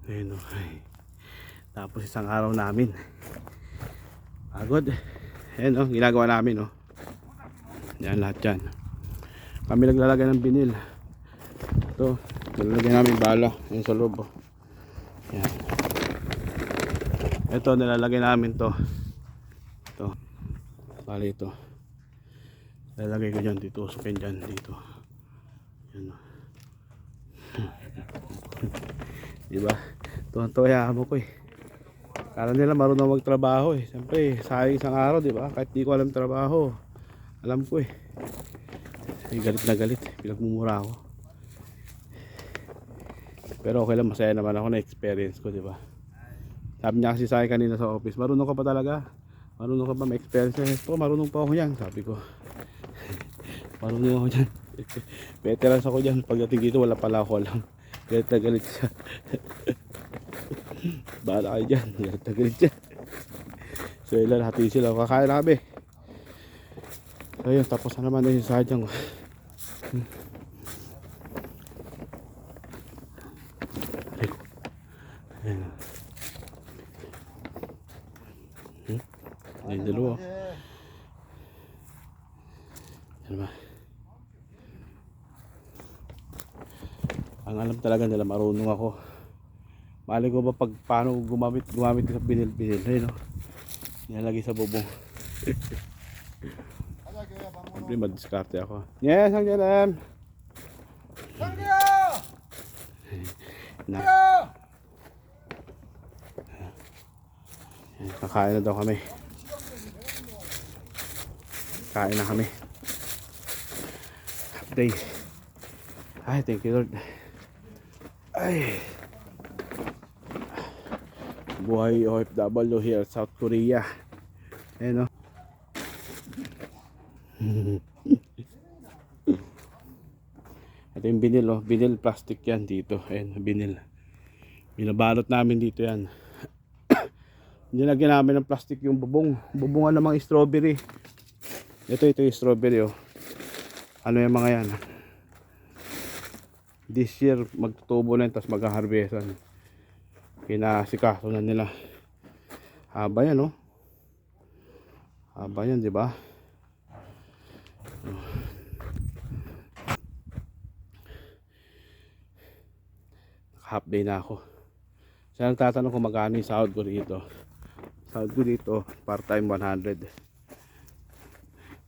Ayun o. Tapos isang araw namin. Pagod. Ayun o, ginagawa namin o. Yan lahat yan. Kami naglalagay ng binil. Ito, naglalagay namin bala. Yan sa loob o. Yan. Ito, nilalagay namin to. Ito. Bali ito. Nilalagay ko dyan dito. Usukin dyan dito. Yan o. Diba? Tuwan-tuwa yung amo ko eh. Kala nila marunong magtrabaho eh. Siyempre, sayang isang araw, diba? Kahit di ko alam trabaho, alam ko eh. Galit na galit. Pinagmumura ako. Pero okay lang, masaya naman ako na experience ko, diba? Sabi niya kasi sa akin kanina sa office, marunong ka pa talaga? Marunong ka pa may experience? Ito, marunong pa ako yan, sabi ko. Marunong ako dyan. Veterans ako dyan. Pagdating dito, wala pala ako alam. Galit na galit siya. Bahala kayo dyan. Galit na galit siya. So ilan, hati sila. Kakain na kami. So yun, tapos na naman yung sadyang. Ayan. Ayan, dalawa. Ayan ba? Ang alam talaga nila, marunong ako. Mali ko ba pag paano gumamit sa binil-binil. Ayun o. Nilalagay sa bubong. Siyempre madiskarte ako. Yes, ang jalam. Na. Kakain na daw kami. Kain na kami. Happy day. Ay, thank you Lord. Ay. Buhay OFW here South Korea. Ayan o. Ito yung binil o. Binil plastic yan dito. Ayan, binil. Binabalot namin dito yan. Nilagyan namin ng plastic yung bubong. Bubungan namang strawberry. Ito yung strawberry o. Ano yung mga yan? This year magtutubo na yun, tapos mag-harvestan. Kinasikaso na nila. Haba yan, no? Haba yan, di ba? Half day na ako. Siya nagtatanong kung magkano yung sahod ko dito. Sahod ko dito, part-time 100.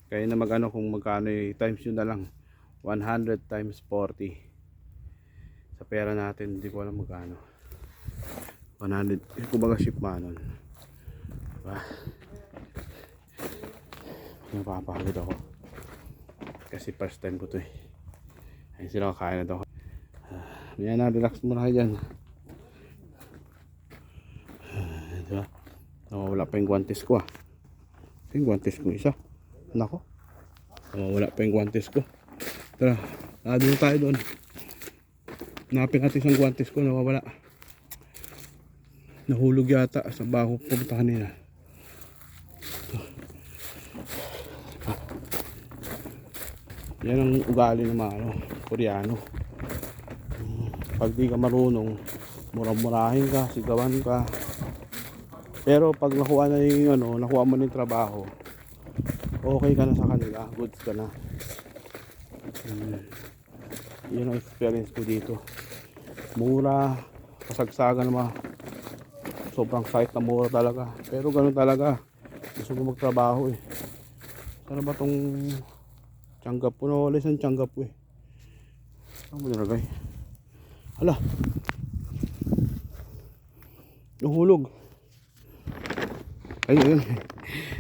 Kaya na magano kung magkano yung times yun na lang. 100 times 40. Sa pera natin, hindi ko alam magkano. 100, kumbaga ship manon. Diba? Napapagod ako. Kasi first time ko to eh. Ayun sila, kakain na daw. Yan na, relax muna kayo dyan. Diba? Wala pa yung guantes ko ah. Yung guantes ko isa. Nako. Wala pa yung guantes ko. Tara, doon tayo doon. Hanapin natin isang guantes ko, nawawala. Nahulog yata sa baho pumunta kanina. Yan ang ugali ng mga Koreano. Pag di ka marunong, murah-murahin ka, sigawan ka. Pero pag nakuha na yung nakuha mo ng trabaho, okay ka na sa kanila, goods ka na. Yun ang experience ko dito. Mura, kasagsagan naman. Sobrang sakit na mura talaga. Pero ganun talaga. Gusto ko magtrabaho eh. Sana ba tong tsanggap po? Nawala isang tsanggap po eh. Saan mo nilagay? Hala. Nahulog. Ayun.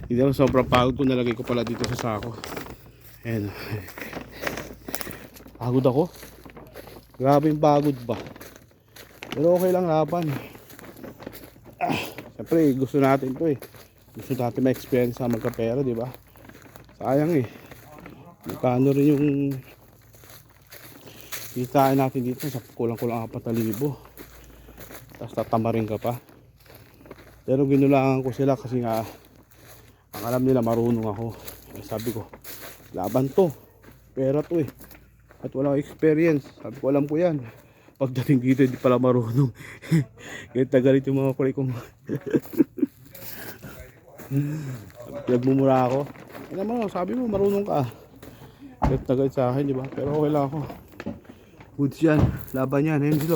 Hindi naman sobrang pagod ko. Nalagay ko pala dito sa sako. Ayan. Pagod ako. Grabe yung pagod ba. Pero okay lang, laban. Siyempre gusto natin to eh. Gusto natin ma-experience sa magkapera, di ba? Sayang eh. Magkano rin yung kitain natin dito sa kulang-kulang 4,000. Tapos tatamarin ka pa. Pero ginulangan ko sila kasi nga ang alam nila marunong ako. Sabi ko, laban to. Pera to eh. At walang experience. Sabi ko, alam ko yan. Pagdating dito, hindi pala marunong. Kaya tagalit yung mga kulay kong pinagmumura ako. Ano naman, sabi mo marunong ka. Kaya tagalit sa akin, di ba? Pero okay lang ako. Goods yan, laban yan, ayun sila.